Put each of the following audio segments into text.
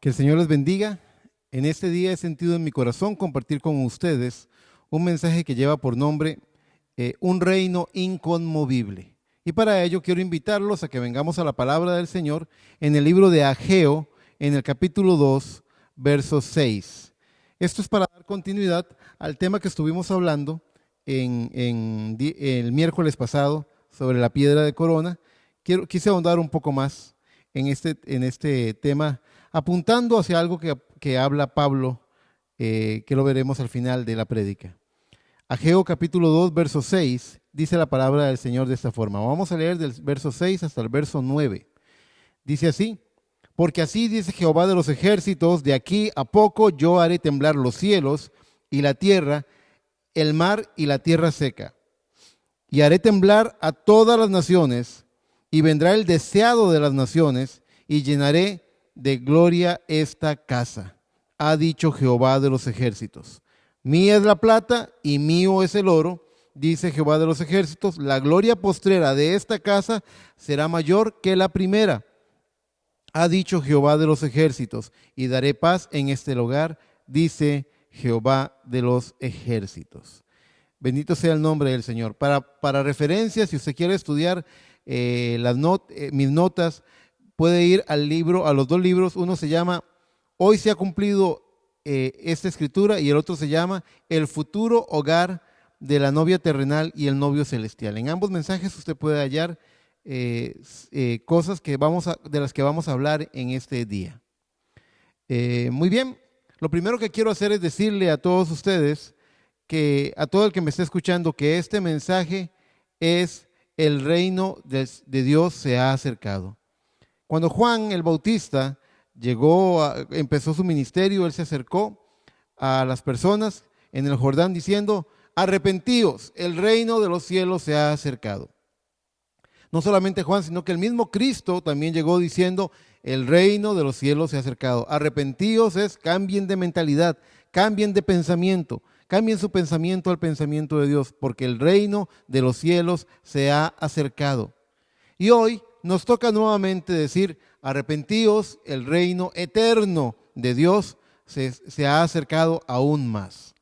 Que el Señor les bendiga. En este día he sentido en mi corazón compartir con ustedes un mensaje que lleva por nombre Un reino inconmovible. Y para ello quiero invitarlos a que vengamos a la palabra del Señor en el libro de Ageo, en el capítulo 2, verso 6. Esto es para dar continuidad al tema que estuvimos hablando el miércoles pasado sobre la piedra de corona. Quise ahondar un poco más en este tema, apuntando hacia algo que habla Pablo, que lo veremos al final de la prédica. Ageo capítulo 2, verso 6, dice la palabra del Señor de esta forma. Vamos a leer del verso 6 hasta el verso 9. Dice así: porque así dice Jehová de los ejércitos, de aquí a poco yo haré temblar los cielos y la tierra, el mar y la tierra seca. Y haré temblar a todas las naciones, y vendrá el deseado de las naciones, y llenaré de gloria esta casa, ha dicho Jehová de los ejércitos. Mía es la plata y mío es el oro, dice Jehová de los ejércitos. La gloria postrera de esta casa será mayor que la primera, ha dicho Jehová de los ejércitos, y daré paz en este lugar, dice Jehová de los ejércitos. Bendito sea el nombre del Señor. Para referencia, si usted quiere estudiar mis notas, puede ir al libro, a los dos libros. Uno se llama Hoy se ha cumplido esta escritura, y el otro se llama El futuro hogar de la novia terrenal y el novio celestial. En ambos mensajes usted puede hallar cosas de las que vamos a hablar en este día. Muy bien, lo primero que quiero hacer es decirle a todos ustedes, a todo el que me esté escuchando, que este mensaje es: el reino de Dios se ha acercado. Cuando Juan el Bautista empezó su ministerio, él se acercó a las personas en el Jordán diciendo: arrepentíos, el reino de los cielos se ha acercado. No solamente Juan, sino que el mismo Cristo también llegó diciendo: el reino de los cielos se ha acercado. Arrepentíos cambien de mentalidad, cambien de pensamiento, cambien su pensamiento al pensamiento de Dios, porque el reino de los cielos se ha acercado. Y hoy nos toca nuevamente decir: arrepentíos, el reino eterno de Dios se ha acercado aún más.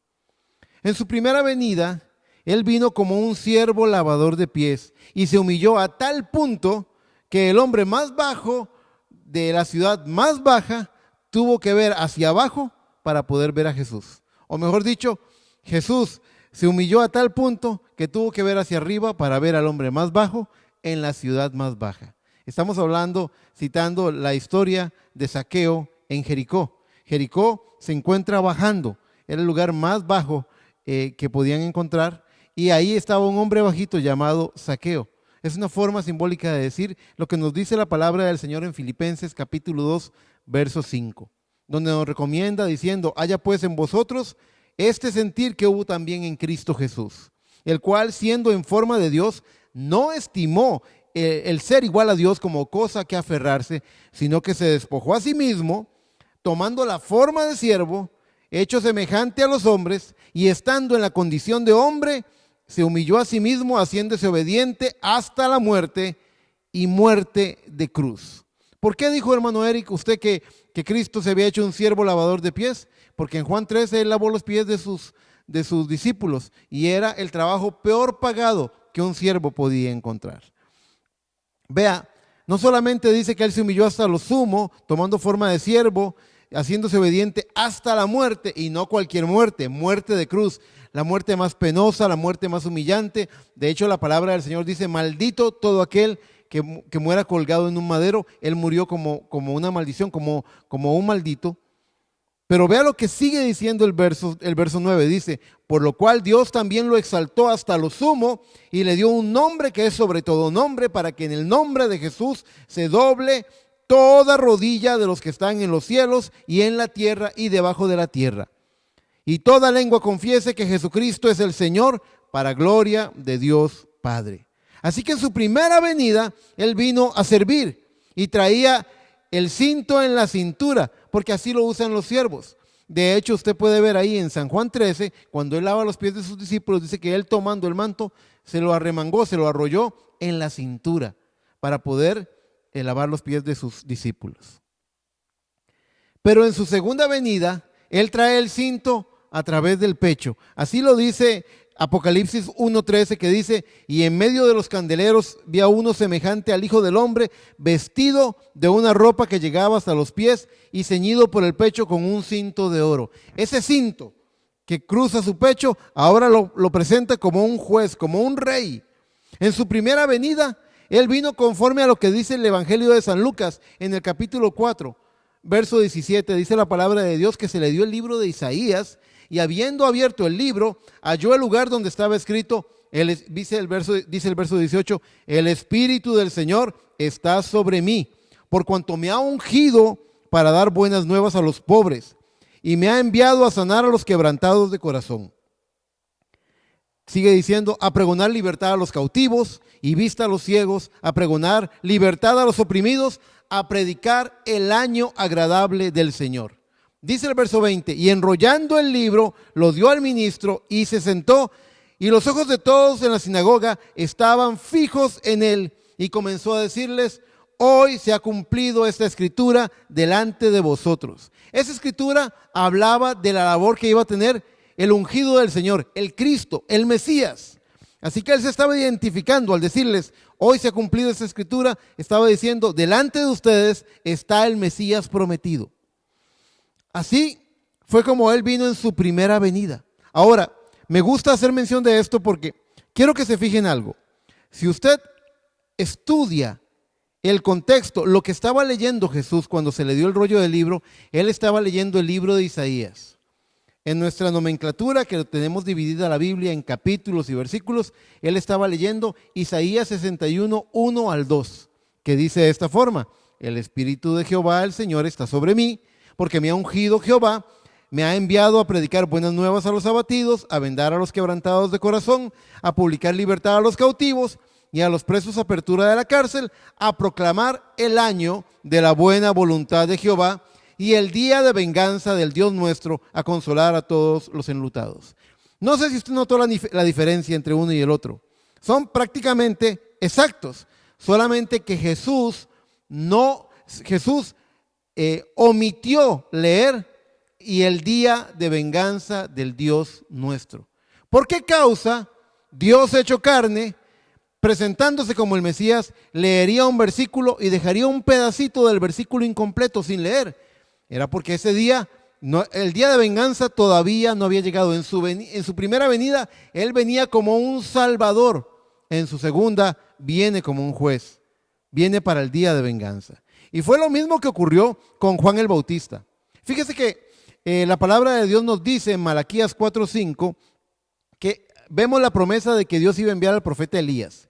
En su primera venida, Él vino como un siervo lavador de pies y se humilló a tal punto que el hombre más bajo de la ciudad más baja tuvo que ver hacia abajo para poder ver a Jesús. O mejor dicho, Jesús se humilló a tal punto que tuvo que ver hacia arriba para ver al hombre más bajo en la ciudad más baja. Estamos citando la historia de Zaqueo en Jericó. Jericó se encuentra bajando, era el lugar más bajo que podían encontrar, y ahí estaba un hombre bajito llamado Zaqueo. Es una forma simbólica de decir lo que nos dice la palabra del Señor en Filipenses capítulo 2, verso 5, donde nos recomienda diciendo: haya pues en vosotros este sentir que hubo también en Cristo Jesús, el cual, siendo en forma de Dios, no estimó el ser igual a Dios como cosa que aferrarse, sino que se despojó a sí mismo, tomando la forma de siervo, hecho semejante a los hombres, y estando en la condición de hombre, se humilló a sí mismo, haciéndose obediente hasta la muerte, y muerte de cruz. ¿Por qué dijo, hermano Eric, usted que Cristo se había hecho un siervo lavador de pies? Porque en Juan 13 él lavó los pies de sus discípulos, y era el trabajo peor pagado que un siervo podía encontrar. Vea, no solamente dice que él se humilló hasta lo sumo, tomando forma de siervo, haciéndose obediente hasta la muerte, y no cualquier muerte, muerte de cruz, la muerte más penosa, la muerte más humillante. De hecho, la palabra del Señor dice: maldito todo aquel que muera colgado en un madero. Él murió como una maldición, como un maldito. Pero vea lo que sigue diciendo el verso 9, dice: por lo cual Dios también lo exaltó hasta lo sumo y le dio un nombre que es sobre todo nombre, para que en el nombre de Jesús se doble toda rodilla de los que están en los cielos y en la tierra y debajo de la tierra, y toda lengua confiese que Jesucristo es el Señor, para gloria de Dios Padre. Así que en su primera venida Él vino a servir y traía el cinto en la cintura, porque así lo usan los siervos. De hecho, usted puede ver ahí en San Juan 13, cuando Él lava los pies de sus discípulos, dice que Él, tomando el manto, se lo arremangó, se lo arrolló en la cintura para poder lavar los pies de sus discípulos. Pero en su segunda venida, Él trae el cinto a través del pecho. Así lo dice Apocalipsis 1:13, que dice: y en medio de los candeleros vi a uno semejante al Hijo del Hombre, vestido de una ropa que llegaba hasta los pies y ceñido por el pecho con un cinto de oro. Ese cinto que cruza su pecho, ahora lo presenta como un juez, como un rey. En su primera venida, Él vino conforme a lo que dice el Evangelio de San Lucas en el capítulo 4, verso 17. Dice la palabra de Dios que se le dio el libro de Isaías, y habiendo abierto el libro, halló el lugar donde estaba escrito, dice el verso 18, el Espíritu del Señor está sobre mí, por cuanto me ha ungido para dar buenas nuevas a los pobres, y me ha enviado a sanar a los quebrantados de corazón. Sigue diciendo: a pregonar libertad a los cautivos y vista a los ciegos, a pregonar libertad a los oprimidos, a predicar el año agradable del Señor. Dice el verso 20: y enrollando el libro, lo dio al ministro y se sentó, y los ojos de todos en la sinagoga estaban fijos en él, y comenzó a decirles: hoy se ha cumplido esta escritura delante de vosotros. Esa escritura hablaba de la labor que iba a tener el ungido del Señor, el Cristo, el Mesías. Así que Él se estaba identificando al decirles: hoy se ha cumplido esta escritura. Estaba diciendo: delante de ustedes está el Mesías prometido. Así fue como Él vino en su primera venida. Ahora, me gusta hacer mención de esto porque quiero que se fijen algo. Si usted estudia el contexto, lo que estaba leyendo Jesús cuando se le dio el rollo del libro, Él estaba leyendo el libro de Isaías. En nuestra nomenclatura, que tenemos dividida la Biblia en capítulos y versículos, Él estaba leyendo Isaías 61, 1 al 2, que dice de esta forma: el Espíritu de Jehová, el Señor, está sobre mí, porque me ha ungido Jehová, me ha enviado a predicar buenas nuevas a los abatidos, a vendar a los quebrantados de corazón, a publicar libertad a los cautivos y a los presos apertura de la cárcel, a proclamar el año de la buena voluntad de Jehová y el día de venganza del Dios nuestro, a consolar a todos los enlutados. No sé si usted notó la diferencia entre uno y el otro. Son prácticamente exactos, solamente que Jesús omitió leer y el día de venganza del Dios nuestro. ¿Por qué causa Dios hecho carne, presentándose como el Mesías, leería un versículo y dejaría un pedacito del versículo incompleto sin leer? Era porque ese día, el día de venganza todavía no había llegado. En su primera venida, Él venía como un salvador. En su segunda, viene como un juez. Viene para el día de venganza. Y fue lo mismo que ocurrió con Juan el Bautista. Fíjese que la palabra de Dios nos dice en Malaquías 4:5 que vemos la promesa de que Dios iba a enviar al profeta Elías.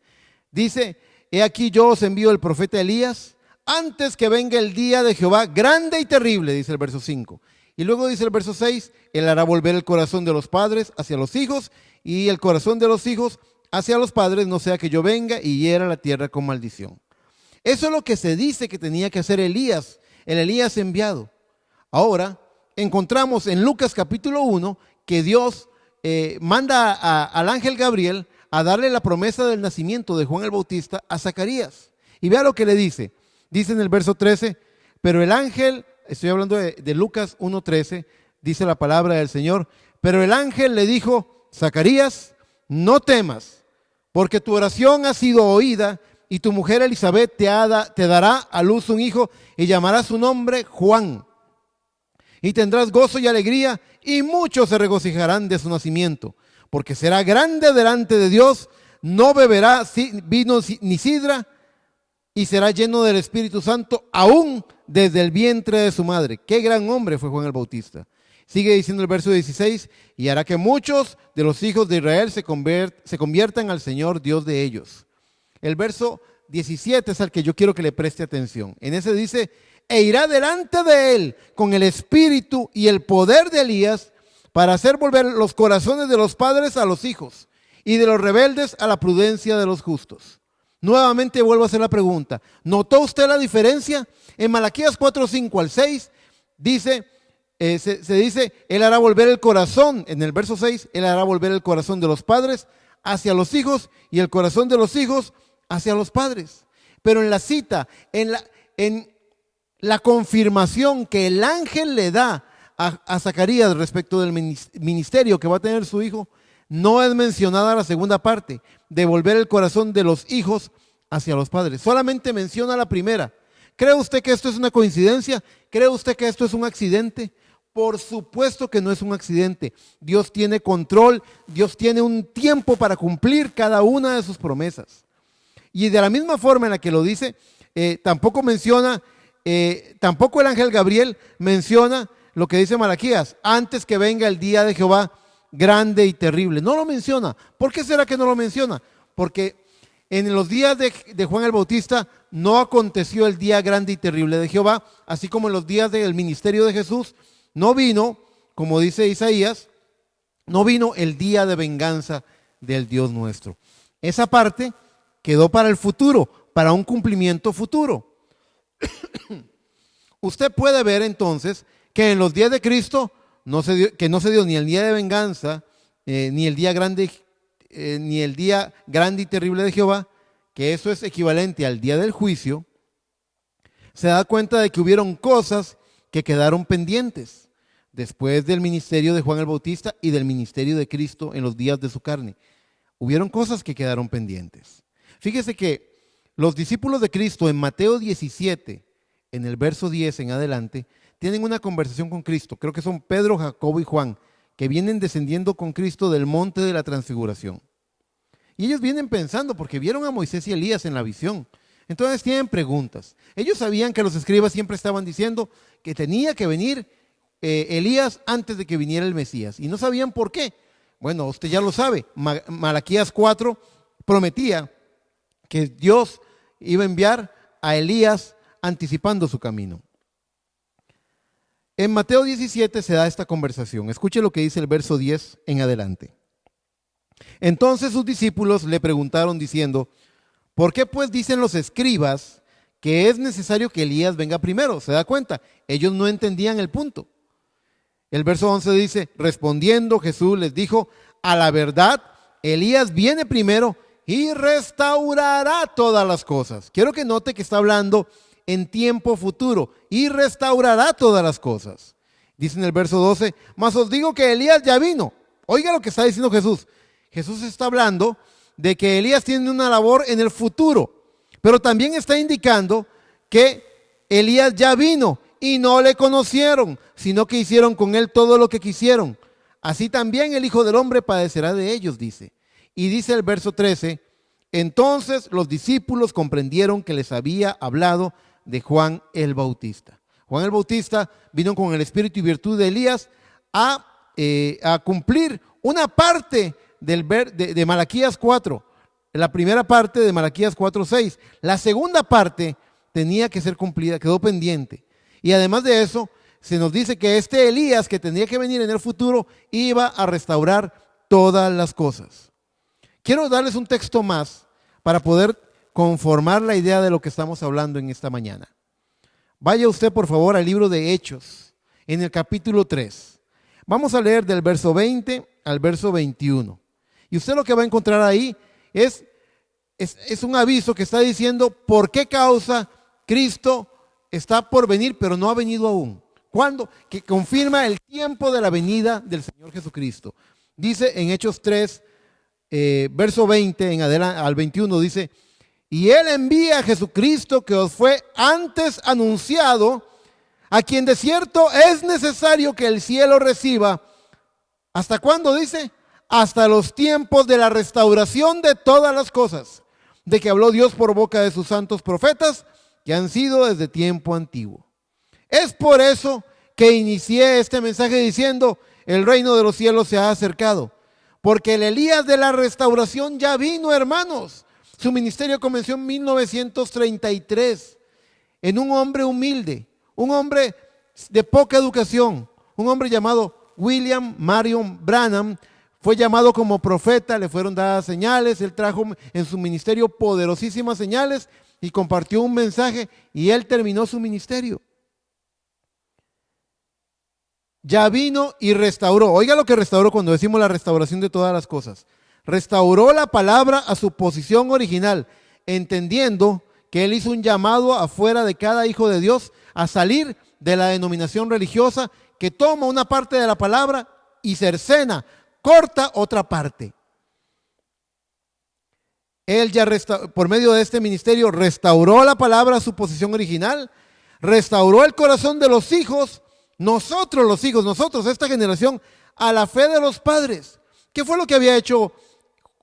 Dice: he aquí yo os envío el profeta Elías antes que venga el día de Jehová grande y terrible, dice el verso 5. Y luego dice el verso 6: él hará volver el corazón de los padres hacia los hijos y el corazón de los hijos hacia los padres, no sea que yo venga y hiera la tierra con maldición. Eso es lo que se dice que tenía que hacer Elías, el Elías enviado. Ahora encontramos en Lucas capítulo 1 que Dios manda al ángel Gabriel a darle la promesa del nacimiento de Juan el Bautista a Zacarías. Y vea lo que le dice. Dice en el verso 13: pero el ángel, estoy hablando de Lucas 1:13, dice la palabra del Señor: pero el ángel le dijo: Zacarías, no temas, porque tu oración ha sido oída, y tu mujer Elizabeth te dará a luz un hijo, y llamará su nombre Juan. Y tendrás gozo y alegría, y muchos se regocijarán de su nacimiento, porque será grande delante de Dios, no beberá vino ni sidra, y será lleno del Espíritu Santo aún desde el vientre de su madre. Qué gran hombre fue Juan el Bautista. Sigue diciendo el verso 16: y hará que muchos de los hijos de Israel se conviertan al Señor Dios de ellos. El verso 17 es al que yo quiero que le preste atención. En ese dice: e irá delante de él con el espíritu y el poder de Elías, para hacer volver los corazones de los padres a los hijos y de los rebeldes a la prudencia de los justos. Nuevamente vuelvo a hacer la pregunta: ¿notó usted la diferencia? En Malaquías 4:5 al 6 dice, se dice: él hará volver el corazón. En el verso 6, él hará volver el corazón de los padres hacia los hijos y el corazón de los hijos hacia los padres. Pero en la cita, en la confirmación que el ángel le da a Zacarías respecto del ministerio que va a tener su hijo, no es mencionada la segunda parte, de volver el corazón de los hijos hacia los padres. Solamente menciona la primera. ¿Cree usted que esto es una coincidencia? ¿Cree usted que esto es un accidente? Por supuesto que no es un accidente. Dios tiene control, Dios tiene un tiempo para cumplir cada una de sus promesas. Y de la misma forma en la que lo dice, tampoco el ángel Gabriel menciona lo que dice Malaquías, antes que venga el día de Jehová grande y terrible. No lo menciona. ¿Por qué será que no lo menciona? Porque en los días de Juan el Bautista no aconteció el día grande y terrible de Jehová, así como en los días del ministerio de Jesús no vino, como dice Isaías, no vino el día de venganza del Dios nuestro. Esa parte quedó para el futuro, para un cumplimiento futuro. Usted puede ver entonces que en los días de Cristo no se dio ni el día de venganza, ni el día grande y terrible de Jehová, que eso es equivalente al día del juicio. Se da cuenta de que hubieron cosas que quedaron pendientes después del ministerio de Juan el Bautista y del ministerio de Cristo en los días de su carne. Hubieron cosas que quedaron pendientes. Fíjese que los discípulos de Cristo en Mateo 17, en el verso 10 en adelante, tienen una conversación con Cristo. Creo que son Pedro, Jacobo y Juan, que vienen descendiendo con Cristo del monte de la transfiguración. Y ellos vienen pensando, porque vieron a Moisés y Elías en la visión. Entonces tienen preguntas. Ellos sabían que los escribas siempre estaban diciendo que tenía que venir Elías antes de que viniera el Mesías. Y no sabían por qué. Bueno, usted ya lo sabe. Malaquías 4 prometía que Dios iba a enviar a Elías anticipando su camino. En Mateo 17 se da esta conversación. Escuche lo que dice el verso 10 en adelante. Entonces sus discípulos le preguntaron diciendo, ¿por qué pues dicen los escribas que es necesario que Elías venga primero? ¿Se da cuenta? Ellos no entendían el punto. El verso 11 dice, respondiendo Jesús les dijo, a la verdad, Elías viene primero y restaurará todas las cosas. Quiero que note que está hablando en tiempo futuro y restaurará todas las cosas. Dice en el verso 12, mas os digo que Elías ya vino. Oiga lo que está diciendo Jesús. Jesús está hablando de que Elías tiene una labor en el futuro, pero también está indicando que Elías ya vino y no le conocieron, sino que hicieron con él todo lo que quisieron. Así también el Hijo del Hombre padecerá de ellos, dice. Y dice el verso 13, entonces los discípulos comprendieron que les había hablado de Juan el Bautista. Juan el Bautista vino con el espíritu y virtud de Elías a cumplir una parte de Malaquías 4, la primera parte de Malaquías 4:6. La segunda parte tenía que ser cumplida, quedó pendiente. Y además de eso, se nos dice que este Elías que tenía que venir en el futuro iba a restaurar todas las cosas. Quiero darles un texto más para poder conformar la idea de lo que estamos hablando en esta mañana. Vaya usted por favor al libro de Hechos, en el capítulo 3. Vamos a leer del verso 20 al verso 21. Y usted lo que va a encontrar ahí es un aviso que está diciendo por qué causa Cristo está por venir, pero no ha venido aún. ¿Cuándo? Que confirma el tiempo de la venida del Señor Jesucristo. Dice en Hechos 3, verso 20 en adelante, al 21, dice, y Él envía a Jesucristo que os fue antes anunciado, a quien de cierto es necesario que el cielo reciba. ¿Hasta cuándo dice? Hasta los tiempos de la restauración de todas las cosas, de que habló Dios por boca de sus santos profetas, que han sido desde tiempo antiguo. Es por eso que inicié este mensaje diciendo, el reino de los cielos se ha acercado, porque el Elías de la restauración ya vino, hermanos. Su ministerio comenzó en 1933, en un hombre humilde, un hombre de poca educación, un hombre llamado William Marion Branham. Fue llamado como profeta, le fueron dadas señales, él trajo en su ministerio poderosísimas señales y compartió un mensaje y él terminó su ministerio. Ya vino y restauró. Oiga lo que restauró cuando decimos la restauración de todas las cosas. Restauró la palabra a su posición original, entendiendo que Él hizo un llamado afuera de cada hijo de Dios a salir de la denominación religiosa que toma una parte de la palabra y cercena, corta otra parte. Él ya por medio de este ministerio restauró la palabra a su posición original, restauró el corazón de los hijos, nosotros, esta generación, a la fe de los padres. ¿Qué fue lo que había hecho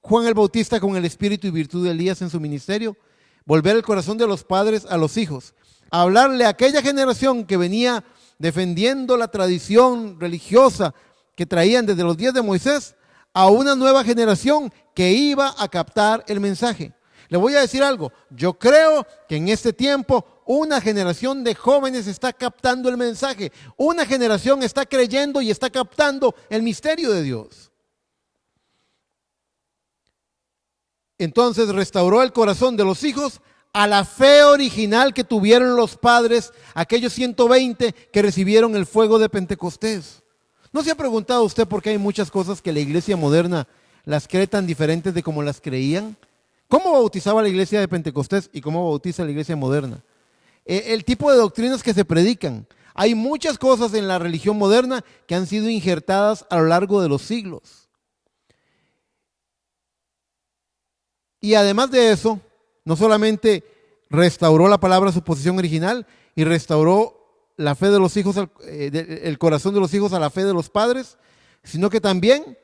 Juan el Bautista con el espíritu y virtud de Elías en su ministerio? Volver el corazón de los padres a los hijos, hablarle a aquella generación que venía defendiendo la tradición religiosa que traían desde los días de Moisés, a una nueva generación que iba a captar el mensaje. Le voy a decir algo, yo creo que en este tiempo una generación de jóvenes está captando el mensaje, una generación está creyendo y está captando el misterio de Dios. Entonces restauró el corazón de los hijos a la fe original que tuvieron los padres, aquellos 120 que recibieron el fuego de Pentecostés. ¿No se ha preguntado usted por qué hay muchas cosas que la iglesia moderna las cree tan diferentes de como las creían? ¿Cómo bautizaba la iglesia de Pentecostés y cómo bautiza la iglesia moderna? El tipo de doctrinas que se predican. Hay muchas cosas en la religión moderna que han sido injertadas a lo largo de los siglos. Y además de eso, no solamente restauró la palabra a su posición original y restauró la fe de los hijos, el corazón de los hijos a la fe de los padres, sino que también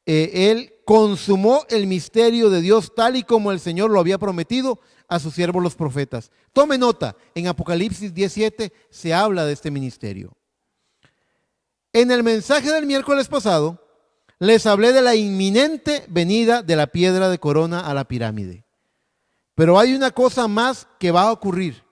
Él consumó el misterio de Dios tal y como el Señor lo había prometido a sus siervos los profetas. Tome nota, en Apocalipsis 17 se habla de este ministerio. En el mensaje del miércoles pasado, les hablé de la inminente venida de la piedra de corona a la pirámide. Pero hay una cosa más que va a ocurrir.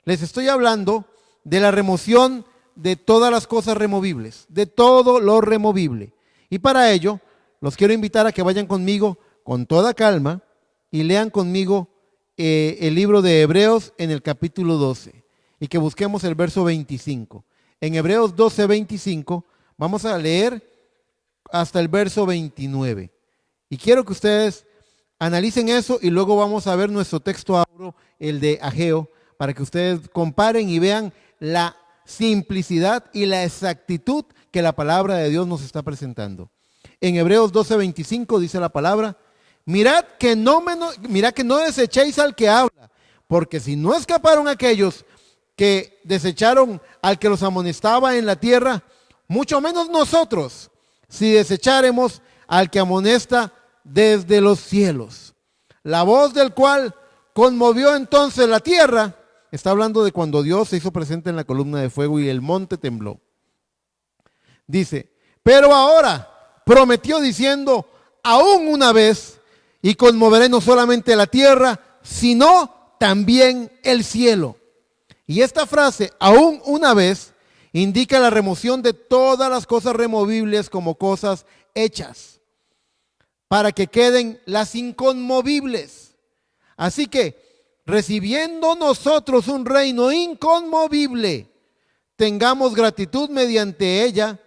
Les estoy hablando de la remoción de todas las cosas removibles, de todo lo removible. Y para ello, los quiero invitar a que vayan conmigo con toda calma y lean conmigo el libro de Hebreos en el capítulo 12 y que busquemos el verso 25. En Hebreos 12, 25 vamos a leer hasta el verso 29. Y quiero que ustedes analicen eso y luego vamos a ver nuestro texto auro, el de Ageo, para que ustedes comparen y vean la simplicidad y la exactitud que la palabra de Dios nos está presentando. En Hebreos 12:25 dice la palabra: mirad que no desechéis al que habla, porque si no escaparon aquellos que desecharon al que los amonestaba en la tierra, mucho menos nosotros, si desecháremos al que amonesta desde los cielos. La voz del cual conmovió entonces la tierra. Está hablando de cuando Dios se hizo presente en la columna de fuego y el monte tembló. Dice, pero ahora prometió diciendo, aún una vez, y conmoveré no solamente la tierra, sino también el cielo. Y esta frase, aún una vez, indica la remoción de todas las cosas removibles como cosas hechas, para que queden las inconmovibles. Así que, recibiendo nosotros un reino inconmovible, tengamos gratitud mediante ella,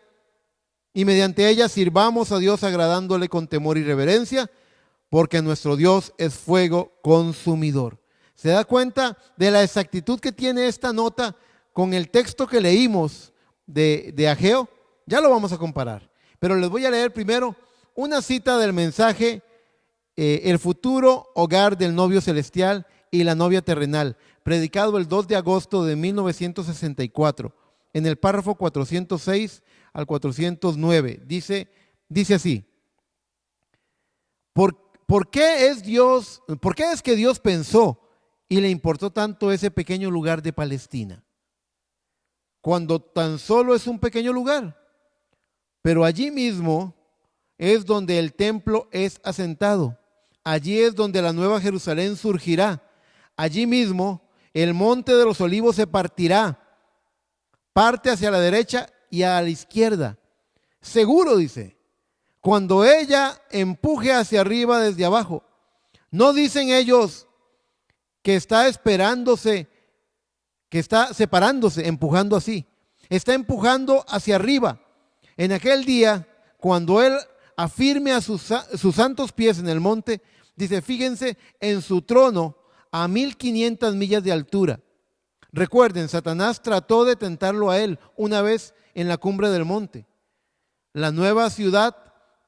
y mediante ella sirvamos a Dios agradándole con temor y reverencia, porque nuestro Dios es fuego consumidor. ¿Se da cuenta de la exactitud que tiene esta nota con el texto que leímos de Ageo? Ya lo vamos a comparar, pero les voy a leer primero una cita del mensaje El futuro hogar del novio celestial y la novia terrenal, predicado el 2 de agosto de 1964, en el párrafo 406 al 409. Dice así: ¿Por qué es que Dios pensó y le importó tanto ese pequeño lugar de Palestina, cuando tan solo es un pequeño lugar? Pero allí mismo es donde el templo es asentado. Allí es donde la nueva Jerusalén surgirá. Allí mismo el monte de los olivos se partirá, parte hacia la derecha y a la izquierda. Seguro, dice, cuando ella empuje hacia arriba desde abajo. No dicen ellos que está esperándose, que está separándose, empujando así. Está empujando hacia arriba. En aquel día, cuando Él afirme a sus santos pies en el monte, dice, fíjense, en su trono a 1500 millas de altura. Recuerden, Satanás trató de tentarlo a él una vez en la cumbre del monte. La nueva ciudad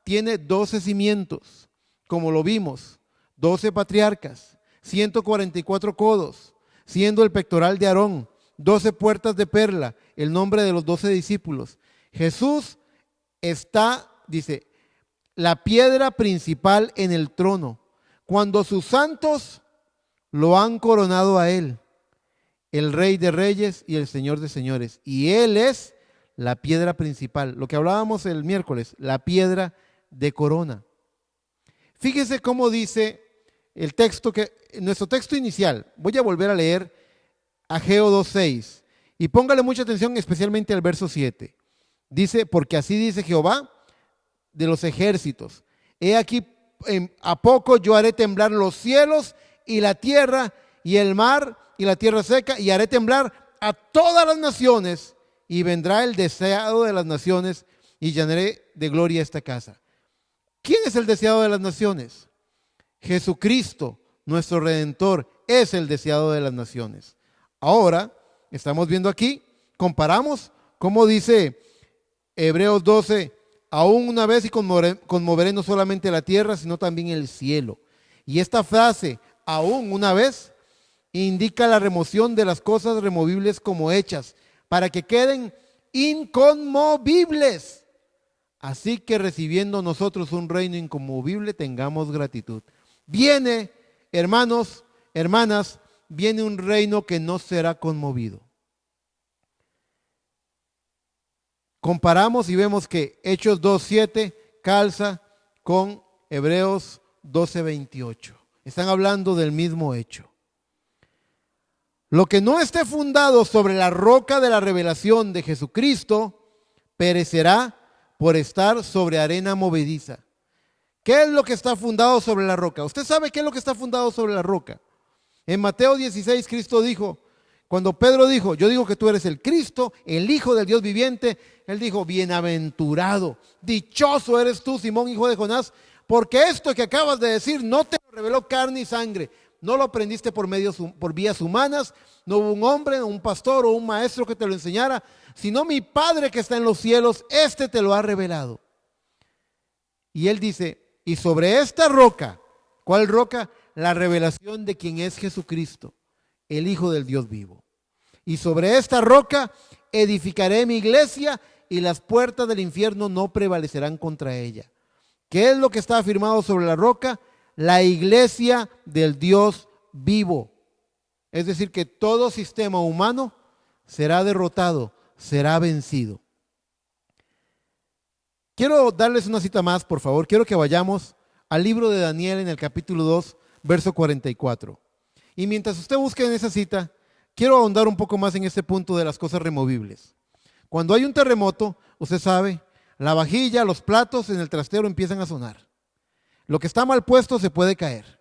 tiene 12 cimientos, como lo vimos, 12 patriarcas, 144 codos, siendo el pectoral de Aarón, 12 puertas de perla, el nombre de los 12 discípulos. Jesús está, dice, la piedra principal en el trono, cuando sus santos lo han coronado a él, el Rey de Reyes y el Señor de Señores. Y él es la piedra principal, lo que hablábamos el miércoles, la piedra de corona. Fíjese cómo dice el texto, nuestro texto inicial. Voy a volver a leer Ageo 2:6 y póngale mucha atención especialmente al verso 7. Dice, porque así dice Jehová de los ejércitos: he aquí, a poco yo haré temblar los cielos y la tierra y el mar y la tierra seca, y haré temblar a todas las naciones, y vendrá el deseado de las naciones, y llenaré de gloria esta casa. ¿Quién es el deseado de las naciones? Jesucristo, nuestro Redentor, es el deseado de las naciones. Ahora, estamos viendo aquí, comparamos, como dice Hebreos 12, aún una vez y conmoveré no solamente la tierra, sino también el cielo. Y esta frase, aún una vez, indica la remoción de las cosas removibles como hechas, para que queden inconmovibles. Así que recibiendo nosotros un reino inconmovible, tengamos gratitud. Viene, hermanos, hermanas, viene un reino que no será conmovido. Comparamos y vemos que Hechos 2:7 calza con Hebreos 12:28. Están hablando del mismo hecho. Lo que no esté fundado sobre la roca de la revelación de Jesucristo perecerá por estar sobre arena movediza. ¿Qué es lo que está fundado sobre la roca? ¿Usted sabe qué es lo que está fundado sobre la roca? En Mateo 16, Cristo dijo, cuando Pedro dijo, yo digo que tú eres el Cristo, el Hijo del Dios viviente, él dijo, bienaventurado, dichoso eres tú, Simón, hijo de Jonás, porque esto que acabas de decir no te lo reveló carne y sangre, no lo aprendiste por vías humanas, no hubo un hombre, un pastor o un maestro que te lo enseñara, sino mi Padre que está en los cielos, este te lo ha revelado. Y él dice, y sobre esta roca, ¿cuál roca? La revelación de quien es Jesucristo, el Hijo del Dios vivo. Y sobre esta roca edificaré mi iglesia y las puertas del infierno no prevalecerán contra ella. ¿Qué es lo que está afirmado sobre la roca? La iglesia del Dios vivo. Es decir, que todo sistema humano será derrotado, será vencido. Quiero darles una cita más, por favor. Quiero que vayamos al libro de Daniel en el capítulo 2, verso 44. Y mientras usted busque en esa cita, quiero ahondar un poco más en este punto de las cosas removibles. Cuando hay un terremoto, usted sabe, la vajilla, los platos en el trastero empiezan a sonar. Lo que está mal puesto se puede caer.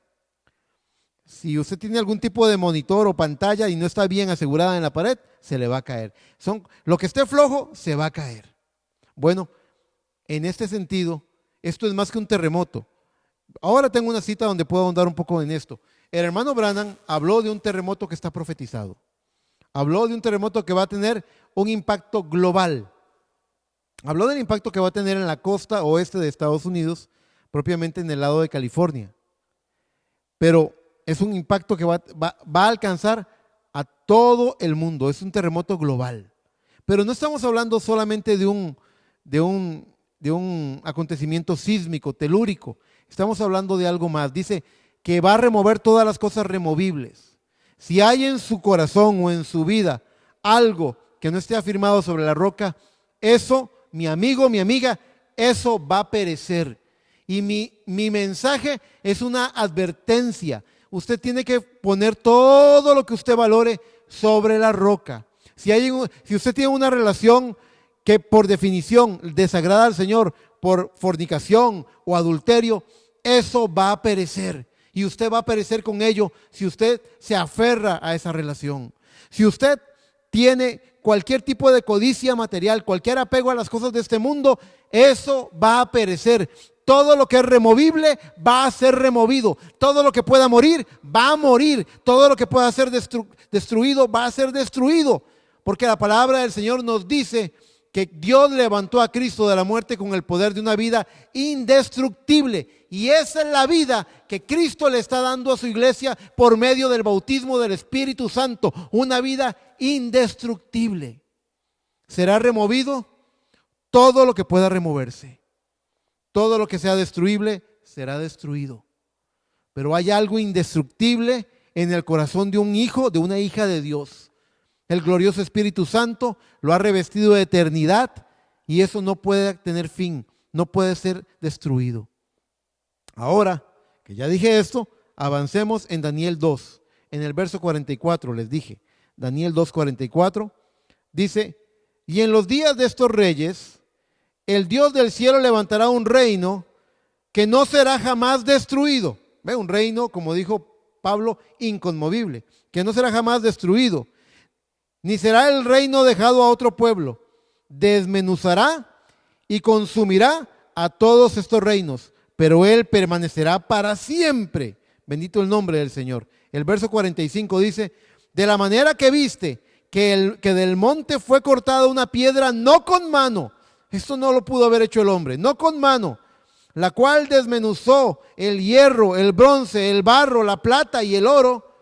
Si usted tiene algún tipo de monitor o pantalla y no está bien asegurada en la pared, se le va a caer. Lo que esté flojo, se va a caer. Bueno, en este sentido, esto es más que un terremoto. Ahora tengo una cita donde puedo ahondar un poco en esto. El hermano Branham habló de un terremoto que está profetizado. Habló de un terremoto que va a tener un impacto global. Habló del impacto que va a tener en la costa oeste de Estados Unidos, propiamente en el lado de California. Pero es un impacto que va a alcanzar a todo el mundo. Es un terremoto global. Pero no estamos hablando solamente de un acontecimiento sísmico, telúrico. Estamos hablando de algo más. Dice que va a remover todas las cosas removibles. Si hay en su corazón o en su vida algo que no esté afirmado sobre la roca, eso, mi amigo, mi amiga, eso va a perecer. Y mi mensaje es una advertencia. Usted tiene que poner todo lo que usted valore sobre la roca. Si usted tiene una relación que por definición desagrada al Señor por fornicación o adulterio, eso va a perecer. Y usted va a perecer con ello si usted se aferra a esa relación. Si usted tiene cualquier tipo de codicia material, cualquier apego a las cosas de este mundo, eso va a perecer. Todo lo que es removible va a ser removido. Todo lo que pueda morir va a morir. Todo lo que pueda ser destruido va a ser destruido. Porque la palabra del Señor nos dice que Dios levantó a Cristo de la muerte con el poder de una vida indestructible. Y esa es la vida que Cristo le está dando a su iglesia por medio del bautismo del Espíritu Santo. Una vida indestructible. Será removido todo lo que pueda removerse. Todo lo que sea destruible será destruido. Pero hay algo indestructible en el corazón de un hijo, de una hija de Dios. El glorioso Espíritu Santo lo ha revestido de eternidad y eso no puede tener fin, no puede ser destruido. Ahora que ya dije esto, avancemos en Daniel 2. En el verso 44 les dije, Daniel 2:44, dice: y en los días de estos reyes, el Dios del cielo levantará un reino que no será jamás destruido. ¿Ve? Un reino, como dijo Pablo, inconmovible, que no será jamás destruido. Ni será el reino dejado a otro pueblo. Desmenuzará y consumirá a todos estos reinos, pero él permanecerá para siempre. Bendito el nombre del Señor. El verso 45 dice: de la manera que viste que del monte fue cortada una piedra no con mano. Esto no lo pudo haber hecho el hombre, no con mano, la cual desmenuzó el hierro, el bronce, el barro, la plata y el oro.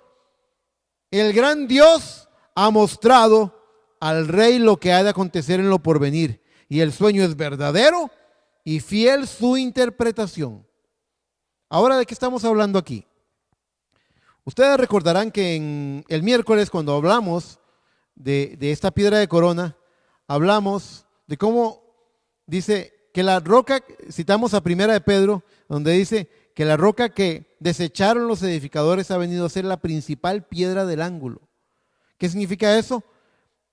El gran Dios ha mostrado al rey lo que ha de acontecer en lo porvenir, y el sueño es verdadero y fiel su interpretación. Ahora, ¿de qué estamos hablando aquí? Ustedes recordarán que en el miércoles, cuando hablamos de esta piedra de corona, hablamos de cómo dice que la roca, citamos a Primera de Pedro, donde dice que la roca que desecharon los edificadores ha venido a ser la principal piedra del ángulo. ¿Qué significa eso?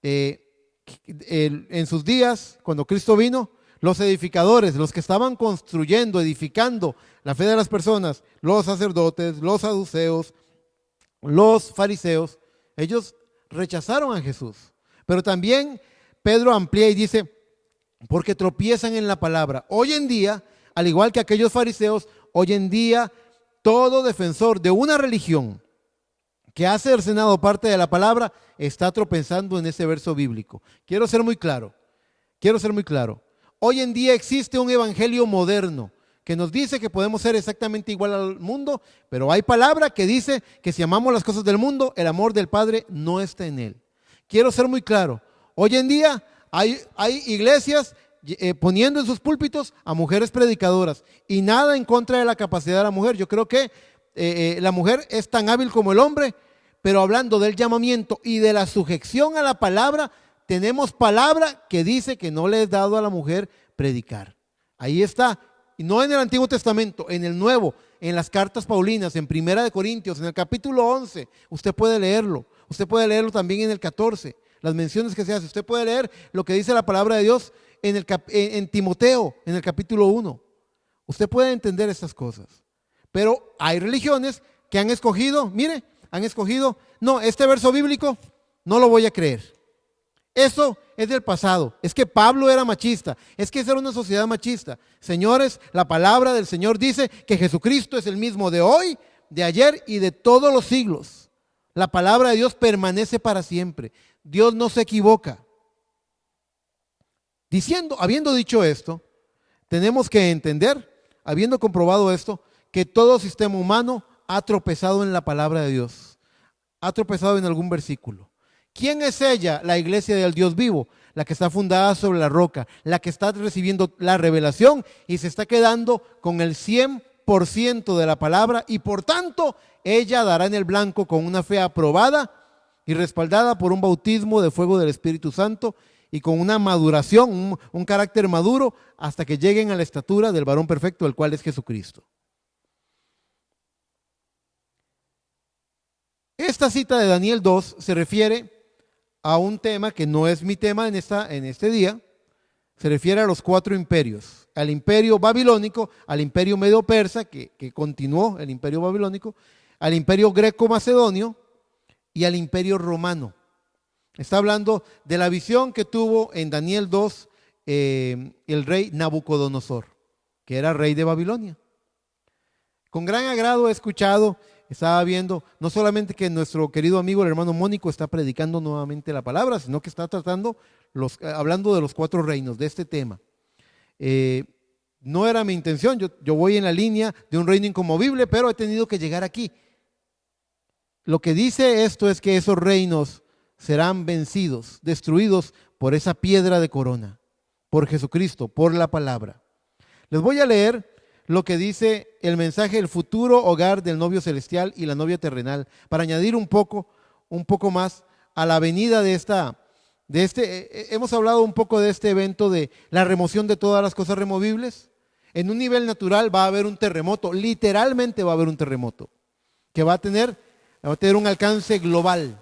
En sus días, cuando Cristo vino, los edificadores, los que estaban construyendo, edificando la fe de las personas, los sacerdotes, los saduceos, los fariseos, ellos rechazaron a Jesús. Pero también Pedro amplía y dice: porque tropiezan en la palabra. Hoy en día, al igual que aquellos fariseos, hoy en día todo defensor de una religión que ha cercenado parte de la palabra está tropezando en ese verso bíblico. Quiero ser muy claro. Hoy en día existe un evangelio moderno que nos dice que podemos ser exactamente igual al mundo, pero hay palabra que dice que si amamos las cosas del mundo, el amor del Padre no está en él. Quiero ser muy claro. Hoy en día hay iglesias poniendo en sus púlpitos a mujeres predicadoras y nada en contra de la capacidad de la mujer. Yo creo que la mujer es tan hábil como el hombre, pero hablando del llamamiento y de la sujeción a la palabra, tenemos palabra que dice que no le es dado a la mujer predicar. Ahí está, y no en el Antiguo Testamento, en el Nuevo, en las cartas paulinas, en Primera de Corintios, en el capítulo 11, usted puede leerlo también en el 14, las menciones que se hacen. Usted puede leer lo que dice la palabra de Dios en Timoteo, en el capítulo 1. Usted puede entender estas cosas. Pero hay religiones que han escogido, no, este verso bíblico no lo voy a creer. Eso es del pasado. Es que Pablo era machista. Es que esa era una sociedad machista. Señores, la palabra del Señor dice que Jesucristo es el mismo de hoy, de ayer y de todos los siglos. La palabra de Dios permanece para siempre. Dios no se equivoca. Habiendo dicho esto, tenemos que entender, habiendo comprobado esto, que todo sistema humano ha tropezado en la palabra de Dios. Ha tropezado en algún versículo. ¿Quién es ella? La iglesia del Dios vivo, la que está fundada sobre la roca, la que está recibiendo la revelación y se está quedando con el 100% de la palabra, y por tanto ella dará en el blanco con una fe aprobada y respaldada por un bautismo de fuego del Espíritu Santo y con una maduración, un carácter maduro, hasta que lleguen a la estatura del varón perfecto, el cual es Jesucristo. Esta cita de Daniel 2 se refiere a un tema que no es mi tema en este día. Se refiere a los 4 imperios: al imperio babilónico, al imperio medo-persa, que continuó el imperio babilónico, al imperio greco-macedonio y al imperio romano. Está hablando de la visión que tuvo en Daniel 2 el rey Nabucodonosor, que era rey de Babilonia. Con gran agrado he escuchado, estaba viendo, no solamente que nuestro querido amigo el hermano Mónico está predicando nuevamente la palabra, sino que está tratando, hablando de los 4 reinos, de este tema. No era mi intención, yo voy en la línea de un reino inconmovible, pero he tenido que llegar aquí. Lo que dice esto es que esos reinos serán vencidos, destruidos por esa piedra de corona, por Jesucristo, por la palabra. Les voy a leer lo que dice el mensaje del futuro hogar del novio celestial y la novia terrenal, para añadir un poco más a la venida de hemos hablado un poco de este evento de la remoción de todas las cosas removibles. En un nivel natural va a haber un terremoto, literalmente va a haber un terremoto, que va a tener un alcance global,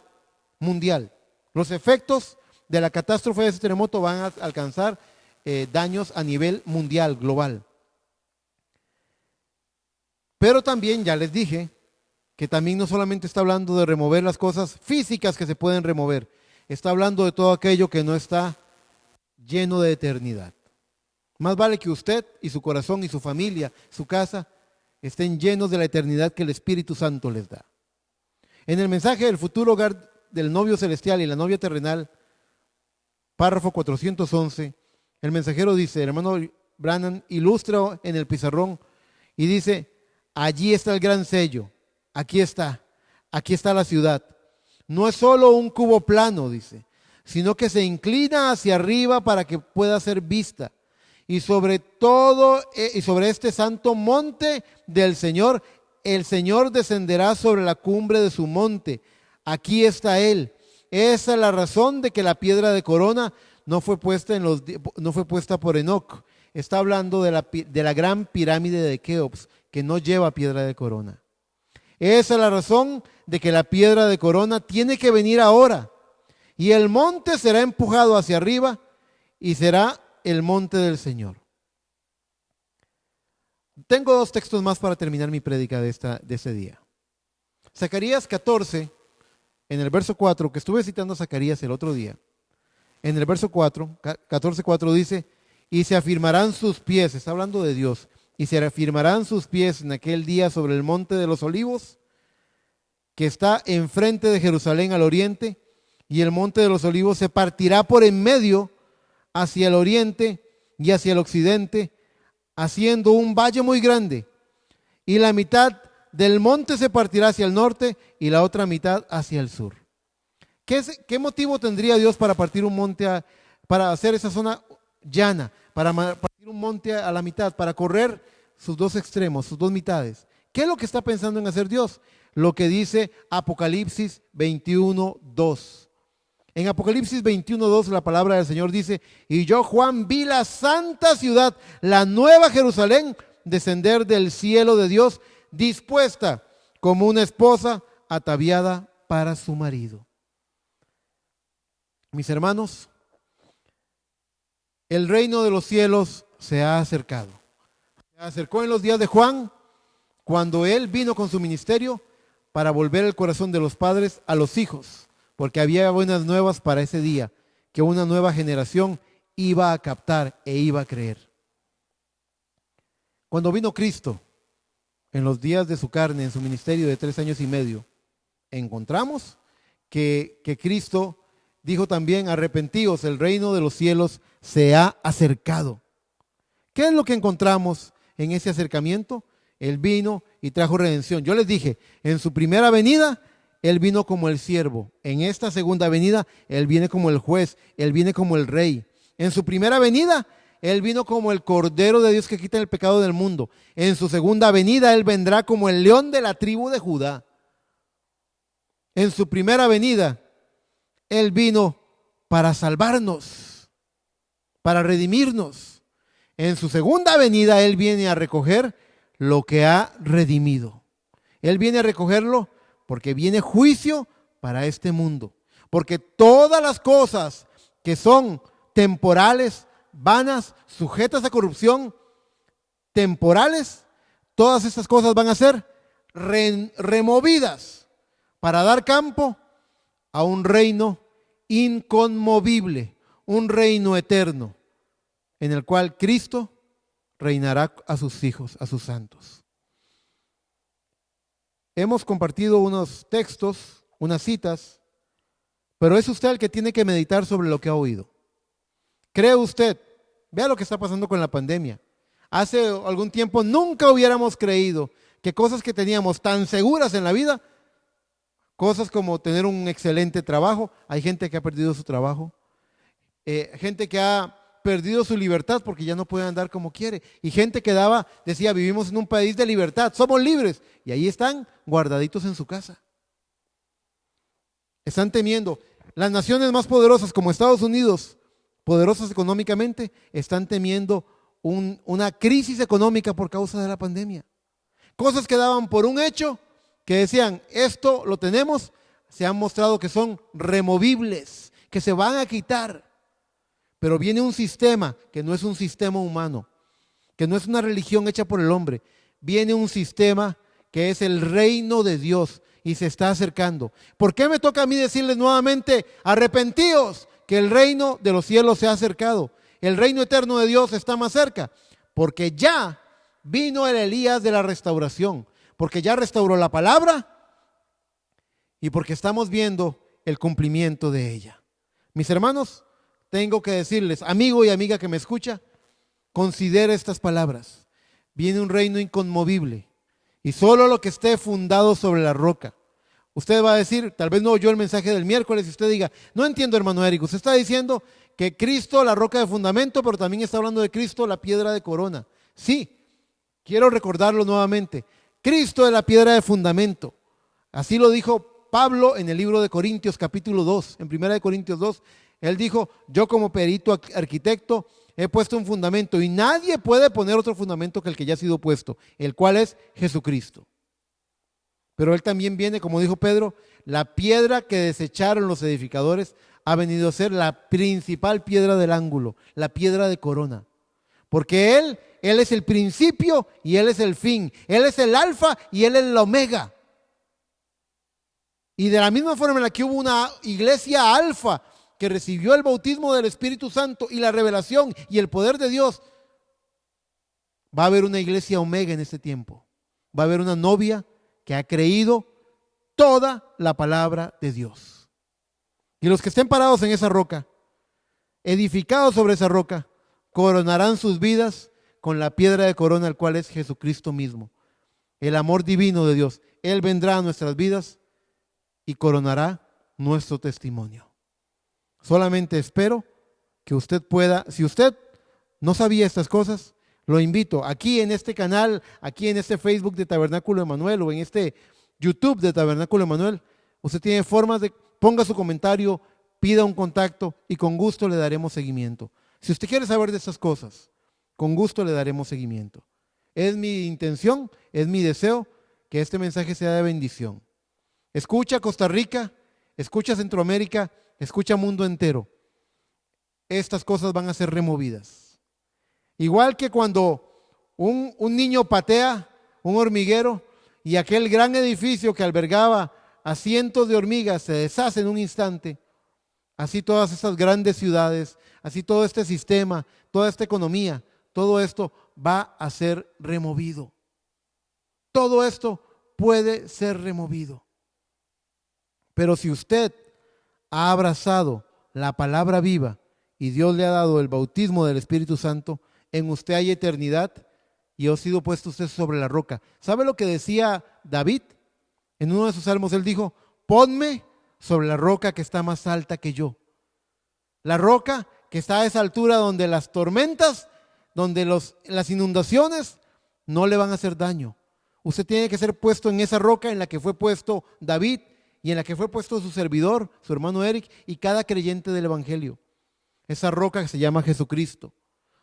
mundial. Los efectos de la catástrofe de ese terremoto van a alcanzar daños a nivel mundial, global. Pero también, ya les dije, que también no solamente está hablando de remover las cosas físicas que se pueden remover, está hablando de todo aquello que no está lleno de eternidad. Más vale que usted y su corazón y su familia, su casa, estén llenos de la eternidad que el Espíritu Santo les da. En el mensaje del futuro hogar del novio celestial y la novia terrenal, párrafo 411, el mensajero dice, el hermano Branham ilustra en el pizarrón y dice, allí está el gran sello, aquí está la ciudad. No es solo un cubo plano, dice, sino que se inclina hacia arriba para que pueda ser vista. Y sobre todo, y sobre este santo monte del Señor, el Señor descenderá sobre la cumbre de su monte. Aquí está Él. Esa es la razón de que la piedra de corona no fue puesta por Enoc. Está hablando de la gran pirámide de Keops, que no lleva piedra de corona. Esa es la razón de que la piedra de corona tiene que venir ahora. Y el monte será empujado hacia arriba y será el monte del Señor. Tengo 2 textos más para terminar mi prédica de ese día. Zacarías 14, en el verso 4, que estuve citando a Zacarías el otro día. En el verso 14:4 dice, y se afirmarán sus pies, está hablando de Dios, y se afirmarán sus pies en aquel día sobre el monte de los olivos, que está enfrente de Jerusalén al oriente, y el monte de los olivos se partirá por en medio hacia el oriente y hacia el occidente, haciendo un valle muy grande, y la mitad del monte se partirá hacia el norte y la otra mitad hacia el sur. ¿Qué motivo tendría Dios para partir un monte, para hacer esa zona llana, para partir un monte a la mitad, para correr sus 2 extremos, sus 2 mitades? ¿Qué es lo que está pensando en hacer Dios? Lo que dice Apocalipsis 21:2. En Apocalipsis 21:2 la palabra del Señor dice, y yo Juan vi la santa ciudad, la nueva Jerusalén, descender del cielo de Dios, dispuesta como una esposa ataviada para su marido. Mis hermanos, el reino de los cielos se ha acercado. Se acercó en los días de Juan, cuando él vino con su ministerio para volver el corazón de los padres a los hijos, porque había buenas nuevas para ese día, que una nueva generación iba a captar e iba a creer. Cuando vino Cristo, en los días de su carne, en su ministerio de 3 años y medio, encontramos que Cristo dijo también, arrepentíos, el reino de los cielos se ha acercado. ¿Qué es lo que encontramos en ese acercamiento? Él vino y trajo redención. Yo les dije, en su primera venida, Él vino como el siervo. En esta segunda venida, Él viene como el juez, Él viene como el rey. En su primera venida, Él vino como el Cordero de Dios que quita el pecado del mundo. En su segunda venida, Él vendrá como el león de la tribu de Judá. En su primera venida, Él vino para salvarnos, para redimirnos. En su segunda venida, Él viene a recoger lo que ha redimido. Él viene a recogerlo porque viene juicio para este mundo. Porque todas las cosas que son temporales, vanas, sujetas a corrupción, temporales, todas estas cosas van a ser removidas para dar campo a un reino inconmovible, un reino eterno, en el cual Cristo reinará a sus hijos, a sus santos. Hemos compartido unos textos, unas citas, pero es usted el que tiene que meditar sobre lo que ha oído. ¿Cree usted? Vea lo que está pasando con la pandemia. Hace algún tiempo nunca hubiéramos creído que cosas que teníamos tan seguras en la vida, cosas como tener un excelente trabajo, hay gente que ha perdido su trabajo, gente que ha perdido su libertad porque ya no puede andar como quiere, y gente que decía, vivimos en un país de libertad, somos libres, y ahí están guardaditos en su casa. Están temiendo. Las naciones más poderosas como Estados Unidos, poderosas económicamente, están temiendo una crisis económica por causa de la pandemia. Cosas que daban por un hecho, que decían, esto lo tenemos, se han mostrado que son removibles, que se van a quitar. Pero viene un sistema que no es un sistema humano, que no es una religión hecha por el hombre. Viene un sistema que es el reino de Dios y se está acercando. ¿Por qué me toca a mí decirles nuevamente, arrepentíos, que el reino de los cielos se ha acercado? El reino eterno de Dios está más cerca, porque ya vino el Elías de la restauración, porque ya restauró la palabra y porque estamos viendo el cumplimiento de ella. Mis hermanos, tengo que decirles, amigo y amiga que me escucha, considere estas palabras. Viene un reino inconmovible y solo lo que esté fundado sobre la roca. Usted va a decir, tal vez no oyó el mensaje del miércoles y usted diga, no entiendo, hermano Eric, usted está diciendo que Cristo la roca de fundamento, pero también está hablando de Cristo la piedra de corona. Sí, quiero recordarlo nuevamente. Cristo es la piedra de fundamento. Así lo dijo Pablo en el libro de Corintios capítulo 2, en 1 Corintios 2. Él dijo, yo como perito arquitecto he puesto un fundamento y nadie puede poner otro fundamento que el que ya ha sido puesto, el cual es Jesucristo. Pero él también viene, como dijo Pedro, la piedra que desecharon los edificadores ha venido a ser la principal piedra del ángulo, la piedra de corona. Porque Él es el principio y Él es el fin. Él es el alfa y Él es el omega. Y de la misma forma en la que hubo una iglesia alfa que recibió el bautismo del Espíritu Santo y la revelación y el poder de Dios, va a haber una iglesia omega en este tiempo. Va a haber una novia que ha creído toda la palabra de Dios. Y los que estén parados en esa roca, edificados sobre esa roca, coronarán sus vidas con la piedra de corona, el cual es Jesucristo mismo. El amor divino de Dios. Él vendrá a nuestras vidas y coronará nuestro testimonio. Solamente espero que usted pueda, si usted no sabía estas cosas, lo invito aquí en este canal, aquí en este Facebook de Tabernáculo Emanuel o en este YouTube de Tabernáculo Emanuel. Usted tiene formas de, ponga su comentario, pida un contacto y con gusto le daremos seguimiento. Si usted quiere saber de estas cosas, con gusto le daremos seguimiento. Es mi intención, es mi deseo que este mensaje sea de bendición. Escucha Costa Rica, escucha Centroamérica, escucha mundo entero. Estas cosas van a ser removidas. Igual que cuando un niño patea un hormiguero y aquel gran edificio que albergaba a cientos de hormigas se deshace en un instante, así todas estas grandes ciudades, así todo este sistema, toda esta economía, todo esto va a ser removido. Todo esto puede ser removido. Pero si usted ha abrazado la palabra viva y Dios le ha dado el bautismo del Espíritu Santo, en usted hay eternidad y ha sido puesto usted sobre la roca. ¿Sabe lo que decía David? En uno de sus salmos él dijo, ponme sobre la roca que está más alta que yo. La roca que está a esa altura donde las tormentas, donde las inundaciones no le van a hacer daño. Usted tiene que ser puesto en esa roca en la que fue puesto David y en la que fue puesto su servidor, su hermano Eric y cada creyente del Evangelio. Esa roca que se llama Jesucristo,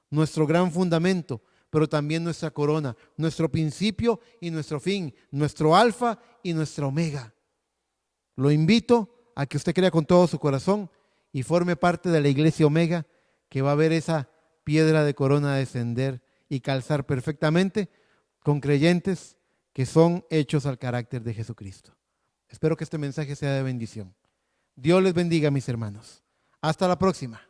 nuestro gran fundamento, pero también nuestra corona, nuestro principio y nuestro fin, nuestro alfa y nuestra omega. Lo invito a que usted crea con todo su corazón y forme parte de la iglesia omega, que va a ver esa piedra de corona descender y calzar perfectamente con creyentes que son hechos al carácter de Jesucristo. Espero que este mensaje sea de bendición. Dios les bendiga, mis hermanos. Hasta la próxima.